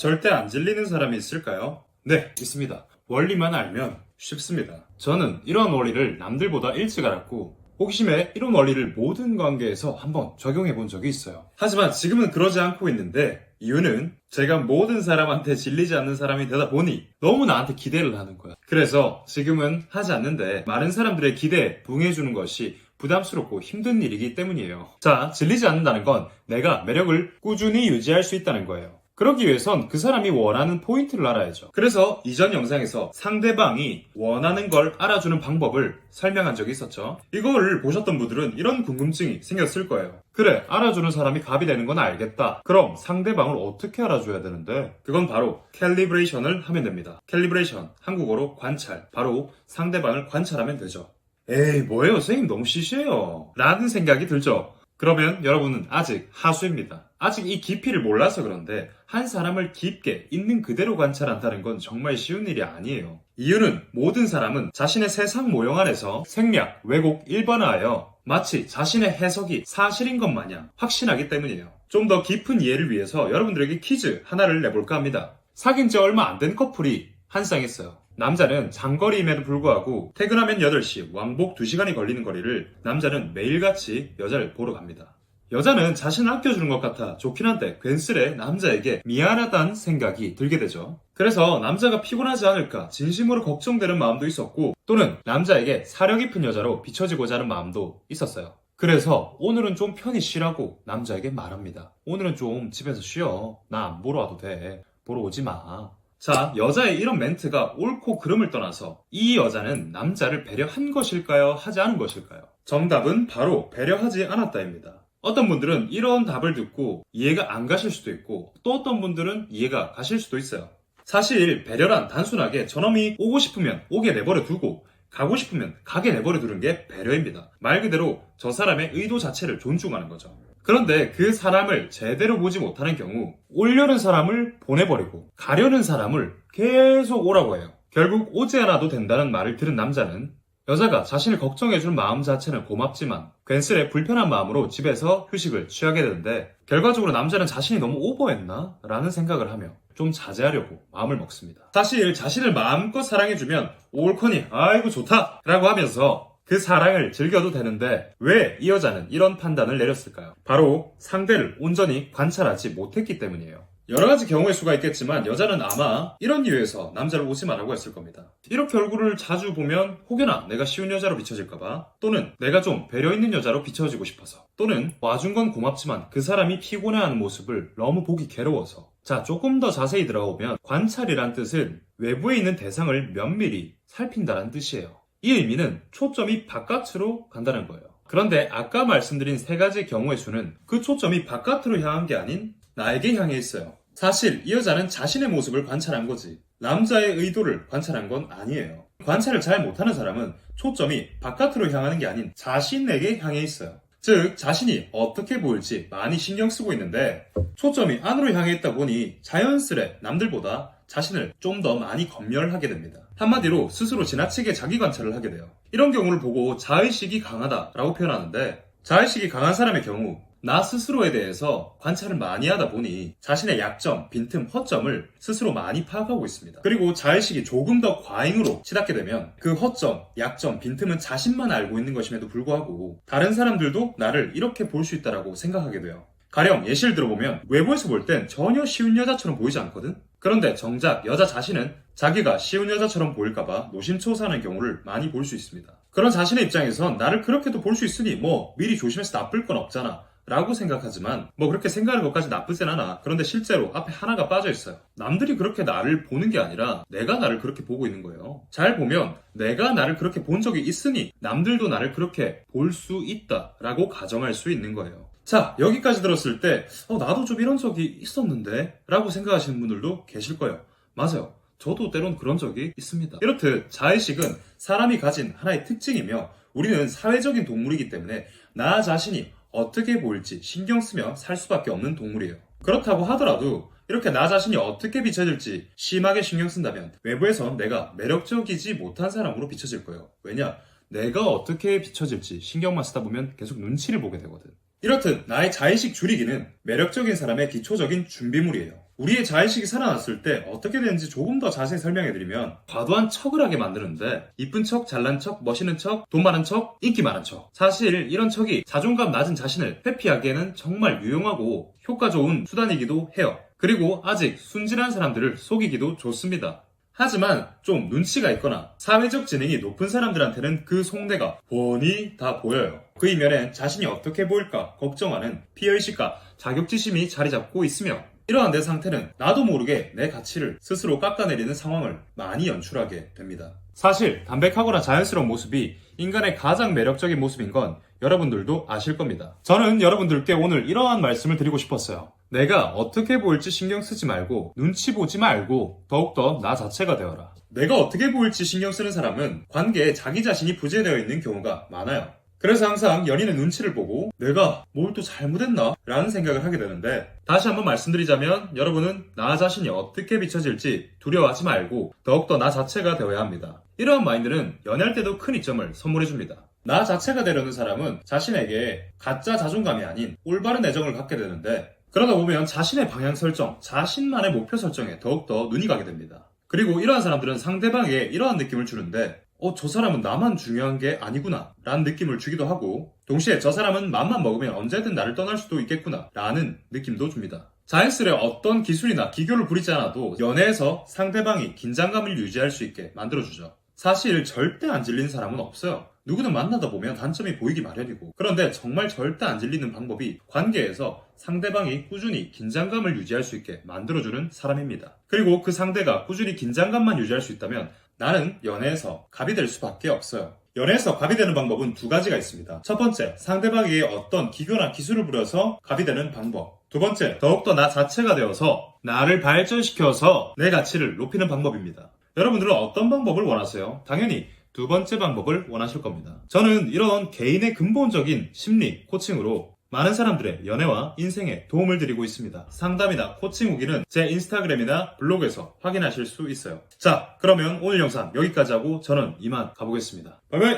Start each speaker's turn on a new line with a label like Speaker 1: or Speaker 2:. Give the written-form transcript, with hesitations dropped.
Speaker 1: 절대 안 질리는 사람이 있을까요? 네, 있습니다. 원리만 알면 쉽습니다. 저는 이런 원리를 남들보다 일찍 알았고 호기심에 이런 원리를 모든 관계에서 한번 적용해 본 적이 있어요. 하지만 지금은 그러지 않고 있는데 이유는 제가 모든 사람한테 질리지 않는 사람이 되다 보니 너무 나한테 기대를 하는 거야. 그래서 지금은 하지 않는데 많은 사람들의 기대에 부응해주는 것이 부담스럽고 힘든 일이기 때문이에요. 자, 질리지 않는다는 건 내가 매력을 꾸준히 유지할 수 있다는 거예요. 그러기 위해선 그 사람이 원하는 포인트를 알아야죠. 그래서 이전 영상에서 상대방이 원하는 걸 알아주는 방법을 설명한 적이 있었죠. 이거를 보셨던 분들은 이런 궁금증이 생겼을 거예요. 그래, 알아주는 사람이 갑이 되는 건 알겠다. 그럼 상대방을 어떻게 알아줘야 되는데? 그건 바로 캘리브레이션을 하면 됩니다. 캘리브레이션, 한국어로 관찰. 바로 상대방을 관찰하면 되죠. 에이, 뭐예요? 선생님 너무 시시해요. 라는 생각이 들죠. 그러면 여러분은 아직 하수입니다. 아직 이 깊이를 몰라서 그런데 한 사람을 깊게 있는 그대로 관찰한다는 건 정말 쉬운 일이 아니에요. 이유는 모든 사람은 자신의 세상 모형 안에서 생략, 왜곡, 일반화하여 마치 자신의 해석이 사실인 것 마냥 확신하기 때문이에요. 좀 더 깊은 이해를 위해서 여러분들에게 퀴즈 하나를 내볼까 합니다. 사귄 지 얼마 안 된 커플이 한 쌍했어요. 남자는 장거리임에도 불구하고 퇴근하면 8시, 왕복 2시간이 걸리는 거리를 남자는 매일같이 여자를 보러 갑니다. 여자는 자신을 아껴주는 것 같아 좋긴 한데 괜스레 남자에게 미안하다는 생각이 들게 되죠. 그래서 남자가 피곤하지 않을까 진심으로 걱정되는 마음도 있었고 또는 남자에게 사려 깊은 여자로 비춰지고자 하는 마음도 있었어요. 그래서 오늘은 좀 편히 쉬라고 남자에게 말합니다. 오늘은 좀 집에서 쉬어. 나 안 보러 와도 돼. 보러 오지 마. 자, 여자의 이런 멘트가 옳고 그름을 떠나서 이 여자는 남자를 배려한 것일까요? 하지 않은 것일까요? 정답은 바로 배려하지 않았다입니다. 어떤 분들은 이런 답을 듣고 이해가 안 가실 수도 있고 또 어떤 분들은 이해가 가실 수도 있어요. 사실 배려란 단순하게 저놈이 오고 싶으면 오게 내버려 두고 가고 싶으면 가게 내버려 두는 게 배려입니다. 말 그대로 저 사람의 의도 자체를 존중하는 거죠. 그런데 그 사람을 제대로 보지 못하는 경우 오려는 사람을 보내버리고 가려는 사람을 계속 오라고 해요. 결국 오지 않아도 된다는 말을 들은 남자는 여자가 자신을 걱정해줄 마음 자체는 고맙지만 괜스레 불편한 마음으로 집에서 휴식을 취하게 되는데 결과적으로 남자는 자신이 너무 오버했나? 라는 생각을 하며 좀 자제하려고 마음을 먹습니다. 사실 자신을 마음껏 사랑해주면 옳거니 아이고 좋다 라고 하면서 그 사랑을 즐겨도 되는데 왜 이 여자는 이런 판단을 내렸을까요? 바로 상대를 온전히 관찰하지 못했기 때문이에요. 여러 가지 경우의 수가 있겠지만 여자는 아마 이런 이유에서 남자를 오지 말라고 했을 겁니다. 이렇게 얼굴을 자주 보면 혹여나 내가 쉬운 여자로 비춰질까봐 또는 내가 좀 배려 있는 여자로 비춰지고 싶어서 또는 와준 건 고맙지만 그 사람이 피곤해하는 모습을 너무 보기 괴로워서 자, 조금 더 자세히 들어가보면 관찰이란 뜻은 외부에 있는 대상을 면밀히 살핀다는 뜻이에요. 이 의미는 초점이 바깥으로 간다는 거예요. 그런데 아까 말씀드린 세 가지 경우의 수는 그 초점이 바깥으로 향한 게 아닌 나에게 향해 있어요. 사실 이 여자는 자신의 모습을 관찰한 거지 남자의 의도를 관찰한 건 아니에요. 관찰을 잘 못하는 사람은 초점이 바깥으로 향하는 게 아닌 자신에게 향해 있어요. 즉 자신이 어떻게 보일지 많이 신경 쓰고 있는데 초점이 안으로 향해 있다 보니 자연스레 남들보다 자신을 좀 더 많이 검열하게 됩니다. 한마디로 스스로 지나치게 자기 관찰을 하게 돼요. 이런 경우를 보고 자의식이 강하다라고 표현하는데 자의식이 강한 사람의 경우 나 스스로에 대해서 관찰을 많이 하다 보니 자신의 약점, 빈틈, 허점을 스스로 많이 파악하고 있습니다. 그리고 자의식이 조금 더 과잉으로 치닫게 되면 그 허점, 약점, 빈틈은 자신만 알고 있는 것임에도 불구하고 다른 사람들도 나를 이렇게 볼 수 있다고 생각하게 돼요. 가령 예시를 들어보면 외부에서 볼 땐 전혀 쉬운 여자처럼 보이지 않거든? 그런데 정작 여자 자신은 자기가 쉬운 여자처럼 보일까봐 노심초사하는 경우를 많이 볼 수 있습니다. 그런 자신의 입장에선 나를 그렇게도 볼 수 있으니 미리 조심해서 나쁠 건 없잖아 라고 생각하지만 그렇게 생각하는 것까지 나쁘진 않아. 그런데 실제로 앞에 하나가 빠져 있어요. 남들이 그렇게 나를 보는 게 아니라 내가 나를 그렇게 보고 있는 거예요. 잘 보면 내가 나를 그렇게 본 적이 있으니 남들도 나를 그렇게 볼 수 있다 라고 가정할 수 있는 거예요. 자, 여기까지 들었을 때 나도 좀 이런 적이 있었는데 라고 생각하시는 분들도 계실 거예요. 맞아요. 저도 때론 그런 적이 있습니다. 이렇듯 자의식은 사람이 가진 하나의 특징이며 우리는 사회적인 동물이기 때문에 나 자신이 어떻게 보일지 신경 쓰며 살 수밖에 없는 동물이에요. 그렇다고 하더라도 이렇게 나 자신이 어떻게 비춰질지 심하게 신경 쓴다면 외부에선 내가 매력적이지 못한 사람으로 비춰질 거예요. 왜냐? 내가 어떻게 비춰질지 신경만 쓰다 보면 계속 눈치를 보게 되거든. 이렇듯 나의 자의식 줄이기는 매력적인 사람의 기초적인 준비물이에요. 우리의 자의식이 살아났을 때 어떻게 되는지 조금 더 자세히 설명해드리면 과도한 척을 하게 만드는데 이쁜 척, 잘난 척, 멋있는 척, 돈 많은 척, 인기 많은 척. 사실 이런 척이 자존감 낮은 자신을 회피하기에는 정말 유용하고 효과 좋은 수단이기도 해요. 그리고 아직 순진한 사람들을 속이기도 좋습니다. 하지만 좀 눈치가 있거나 사회적 지능이 높은 사람들한테는 그 속내가 훤히 다 보여요. 그 이면엔 자신이 어떻게 보일까 걱정하는 피해의식과 자격지심이 자리 잡고 있으며 이러한 내 상태는 나도 모르게 내 가치를 스스로 깎아내리는 상황을 많이 연출하게 됩니다. 사실 담백하거나 자연스러운 모습이 인간의 가장 매력적인 모습인 건 여러분들도 아실 겁니다. 저는 여러분들께 오늘 이러한 말씀을 드리고 싶었어요. 내가 어떻게 보일지 신경 쓰지 말고 눈치 보지 말고 더욱더 나 자체가 되어라. 내가 어떻게 보일지 신경 쓰는 사람은 관계에 자기 자신이 부재되어 있는 경우가 많아요. 그래서 항상 연인의 눈치를 보고 내가 뭘 또 잘못했나? 라는 생각을 하게 되는데 다시 한번 말씀드리자면 여러분은 나 자신이 어떻게 비춰질지 두려워하지 말고 더욱더 나 자체가 되어야 합니다. 이러한 마인드는 연애할 때도 큰 이점을 선물해줍니다. 나 자체가 되려는 사람은 자신에게 가짜 자존감이 아닌 올바른 애정을 갖게 되는데 그러다 보면 자신의 방향 설정, 자신만의 목표 설정에 더욱더 눈이 가게 됩니다. 그리고 이러한 사람들은 상대방에게 이러한 느낌을 주는데 저 사람은 나만 중요한 게 아니구나 라는 느낌을 주기도 하고 동시에 저 사람은 맘만 먹으면 언제든 나를 떠날 수도 있겠구나 라는 느낌도 줍니다. 자연스레 어떤 기술이나 기교를 부리지 않아도 연애에서 상대방이 긴장감을 유지할 수 있게 만들어주죠. 사실 절대 안 질리는 사람은 없어요. 누구는 만나다 보면 단점이 보이기 마련이고 그런데 정말 절대 안 질리는 방법이 관계에서 상대방이 꾸준히 긴장감을 유지할 수 있게 만들어주는 사람입니다. 그리고 그 상대가 꾸준히 긴장감만 유지할 수 있다면 나는 연애에서 갑이 될 수밖에 없어요. 연애에서 갑이 되는 방법은 두 가지가 있습니다. 첫 번째, 상대방에게 어떤 기교나 기술을 부려서 갑이 되는 방법. 두 번째, 더욱더 나 자체가 되어서 나를 발전시켜서 내 가치를 높이는 방법입니다. 여러분들은 어떤 방법을 원하세요? 당연히 두 번째 방법을 원하실 겁니다. 저는 이런 개인의 근본적인 심리 코칭으로 많은 사람들의 연애와 인생에 도움을 드리고 있습니다. 상담이나 코칭 후기는 제 인스타그램이나 블로그에서 확인하실 수 있어요. 자, 그러면 오늘 영상 여기까지 하고 저는 이만 가보겠습니다. 바이바이!